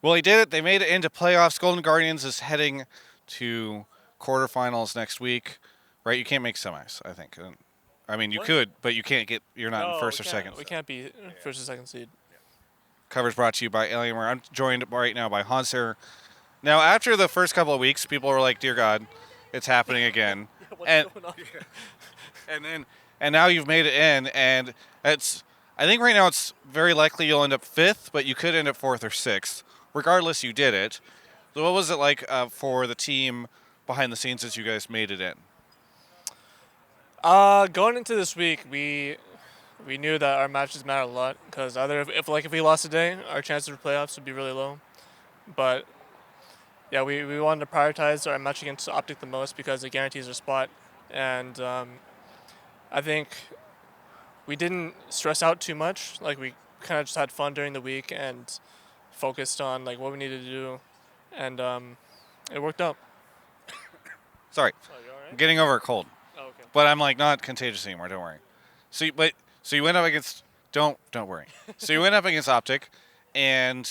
Well, he did it. They made it into playoffs. Golden Guardians is heading to quarterfinals next week, right? You can't make semis, I think. I mean, you What? could, but you can't get. You're not in No, we first or can't. second. We can't be first or second seed. Coverage brought to you by Alienware. I'm joined right now by Hauntzer. Now, after the first couple of weeks, people were like, "Dear God, it's happening again," Yeah, what's and going on? and then and now you've made it in, and it's. I think right now it's very likely you'll end up fifth, but you could end up fourth or sixth. Regardless, you did it. So, what was it like for the team behind the scenes as you guys made it in? Going into this week, we knew that our matches matter a lot because either if we lost today, our chances for playoffs would be really low. But yeah, we wanted to prioritize our match against Optic the most because it guarantees our spot, and I think we didn't stress out too much. Like we kind of just had fun during the week and focused on like what we needed to do, and it worked out. Sorry, Oh, you all I'm right? getting over a cold, Oh, okay. but I'm like not contagious anymore. Don't worry. So you went up against. Don't worry. So you went up against Optic, and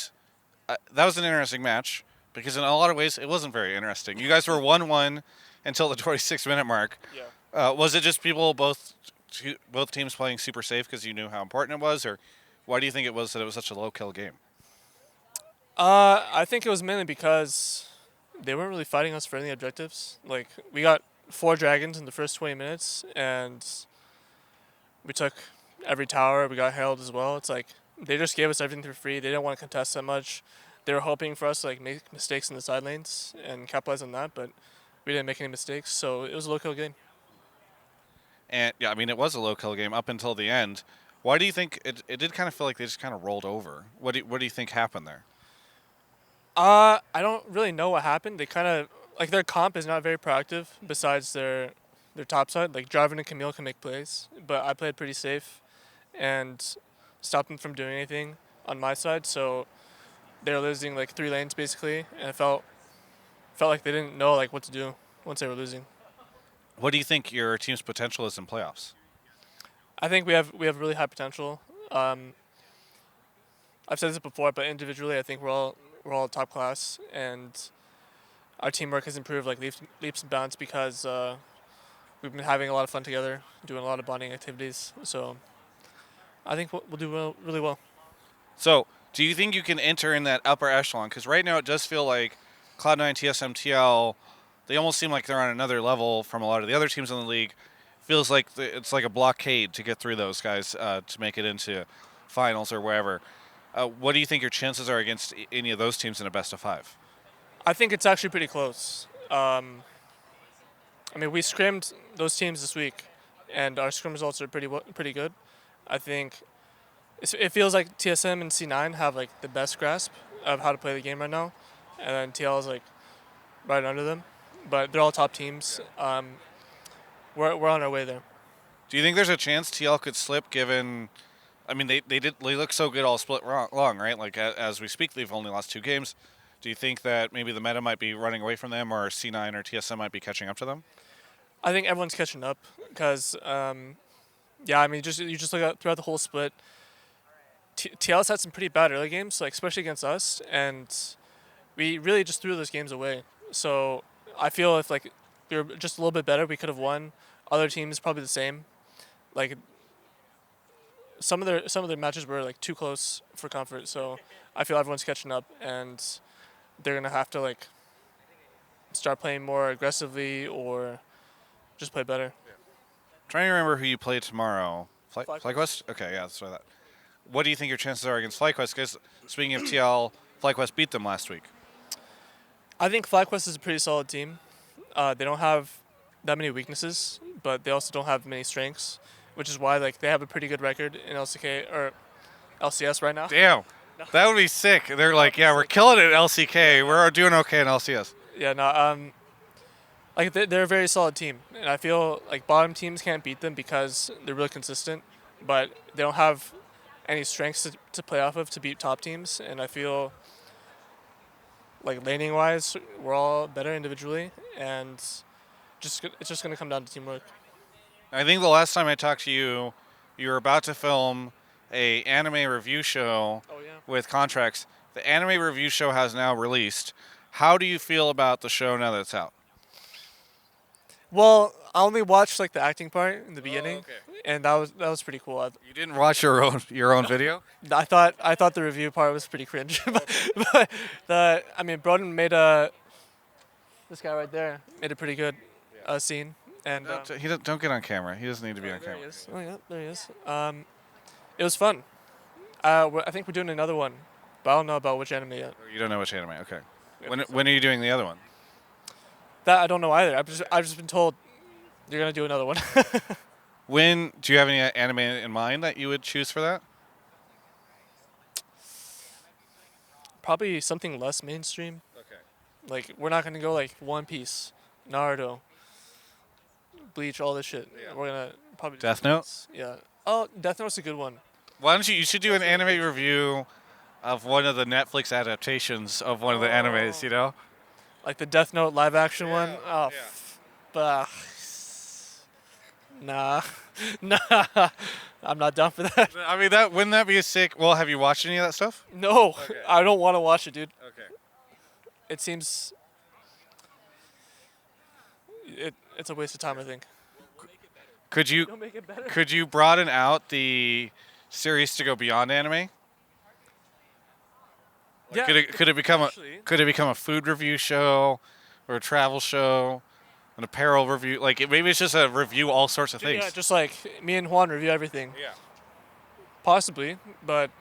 that was an interesting match because in a lot of ways it wasn't very interesting. You guys were 1-1 until the 26-minute mark. Yeah. Was it just people both teams playing super safe because you knew how important it was, or why do you think it was that it was such a low kill game? I think it was mainly because they weren't really fighting us for any objectives. Like we got 4 dragons in the first 20 minutes, and we took every tower. We got Herald as well. It's like they just gave us everything for free. They didn't want to contest that much. They were hoping for us to like make mistakes in the side lanes and capitalize on that, but we didn't make any mistakes. So it was a low kill game. And yeah, I mean it was a low kill game up until the end. Why do you think it did kind of feel like they just kind of rolled over? What do you think happened there? I don't really know what happened. They kind of like their comp is not very proactive. Besides their top side, like Jarvan and Camille can make plays, but I played pretty safe and stopped them from doing anything on my side. So they were losing like 3 lanes basically, and it felt like they didn't know like what to do once they were losing. What do you think your team's potential is in playoffs? I think we have really high potential. Um, I've said this before, but individually, I think we're all top class, and our teamwork has improved like leaps and bounds because we've been having a lot of fun together, doing a lot of bonding activities. So I think we'll do really well. So, do you think you can enter in that upper echelon? Because right now it does feel like Cloud9, TSM, TL, they almost seem like they're on another level from a lot of the other teams in the league. Feels like it's like a blockade to get through those guys to make it into finals or wherever. What do you think your chances are against any of those teams in a best of five? I think it's actually pretty close. I mean, we scrimmed those teams this week, and our scrim results are pretty good. I think it feels like TSM and C9 have like the best grasp of how to play the game right now, and then TL is like right under them. But they're all top teams. We're on our way there. Do you think there's a chance TL could slip given? I mean, they look so good all split long, right? Like as we speak, they've only lost 2 games. Do you think that maybe the meta might be running away from them, or C9 or TSM might be catching up to them? I think everyone's catching up because, yeah, I mean, you just look at throughout the whole split. TL's had some pretty bad early games, like especially against us, and we really just threw those games away. So I feel if like we were just a little bit better, we could have won. Other teams probably the same. Like some of their matches were like too close for comfort. So I feel everyone's catching up, and they're gonna have to like start playing more aggressively or just play better. Trying to remember who you play tomorrow. FlyQuest. FlyQuest? Okay, yeah, that's what I thought. What do you think your chances are against FlyQuest? Because speaking of TL, FlyQuest beat them last week. I think FlyQuest is a pretty solid team. They don't have that many weaknesses, but they also don't have many strengths, which is why like they have a pretty good record in LCK or LCS right now. Damn, that would be sick. They're like, yeah, we're killing it at LCK. We're doing okay in LCS. Yeah, no, like they're a very solid team, and I feel like bottom teams can't beat them because they're really consistent, but they don't have any strengths to play off of to beat top teams, and I feel like laning wise, we're all better individually, and it's just gonna come down to teamwork. I think the last time I talked to you were about to film a anime review show Oh yeah. with contracts. The anime review show has now released. How do you feel about the show now that it's out? Well, I only watched like the acting part in the beginning, okay. and that was pretty cool. You didn't watch your own video? I thought the review part was pretty cringe, but Brodin made this guy right there made a pretty good scene, and Don't get on camera. He doesn't need to be on there camera. he is. Oh yeah, there he is. It was fun. I think we're doing another one, but I don't know about which anime yet. You don't know which anime? Okay. When are you doing the other one? That I don't know either. I've just been told you're gonna do another one. When do you have any anime in mind that you would choose for that? Probably something less mainstream. Okay. Like we're not gonna go like One Piece, Naruto, Bleach, all this shit. Yeah. We're gonna probably do Death something Note? else. Yeah. Oh, Death Note's a good one. Why don't you should do an anime review of one of the Netflix adaptations of one of the animes, you know? Like the Death Note live action one. Oh, yeah. nah, nah. I'm not down for that. I mean, wouldn't that be a sick? Well, have you watched any of that stuff? No, Okay. I don't want to watch it, dude. Okay. It seems it's a waste of time. I think. Could you Don't make it better. could you broaden out the series to go beyond anime? Yeah. Could it become actually. could it become a food review show, or a travel show, an apparel review? Like maybe it's just a review all sorts of things. Yeah, just like me and Juan review everything. Yeah. Possibly, but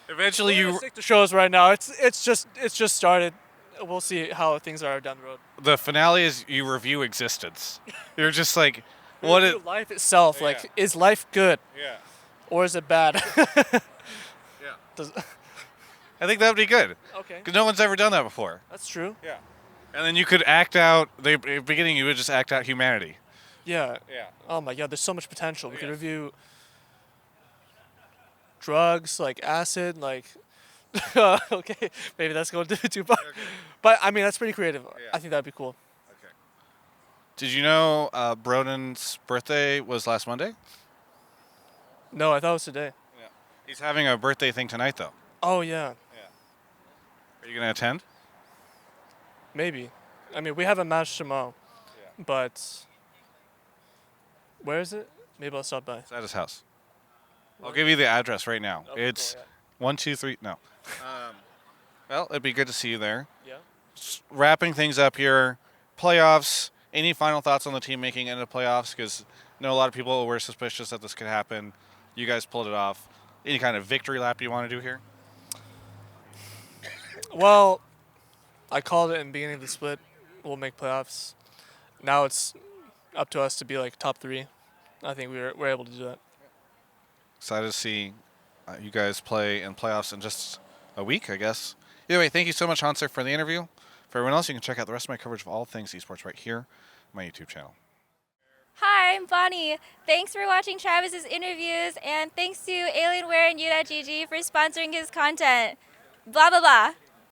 Eventually we're gonna stick to shows right now. It's just started. We'll see how things are down the road. the finale is you review existence. You're just like, what Review it? life itself. Yeah. Like, is life good Yeah. or is it bad? Yeah. Does, I think that would be good okay, because no one's ever done that before. that's true. Yeah. And then you could act out the beginning. You would just act out humanity. Yeah. Yeah. Oh my God, there's so much potential. We could Yes. review drugs, like acid, like. Okay, maybe that's going too far. Okay. But I mean, that's pretty creative. Yeah. I think that'd be cool. Okay. Did you know Brodin's birthday was last Monday? No, I thought it was today. Yeah. He's having a birthday thing tonight, though. Oh yeah, Are you gonna attend? maybe. I mean, we have a match tomorrow, Yeah. but where is it? Maybe I'll stop by. It's at his house. I'll give you the address right now. Okay, It's cool, 123. No. Well, it'd be good to see you there. yeah. Just wrapping things up here. Playoffs. Any final thoughts on the team making it into playoffs? Because I know a lot of people were suspicious that this could happen. You guys pulled it off. Any kind of victory lap you want to do here? Well, I called it in the beginning of the split. We'll make playoffs. Now it's up to us to be like top 3. I think we're able to do that. Excited to see you guys play in playoffs in just a week, I guess. Either way, thank you so much, Hauntzer, for the interview. For everyone else, you can check out the rest of my coverage of all things esports right here on my YouTube channel. Hi, I'm Bonnie. Thanks for watching Travis's interviews, and thanks to Alienware and U.GG for sponsoring his content. Blah, blah, blah.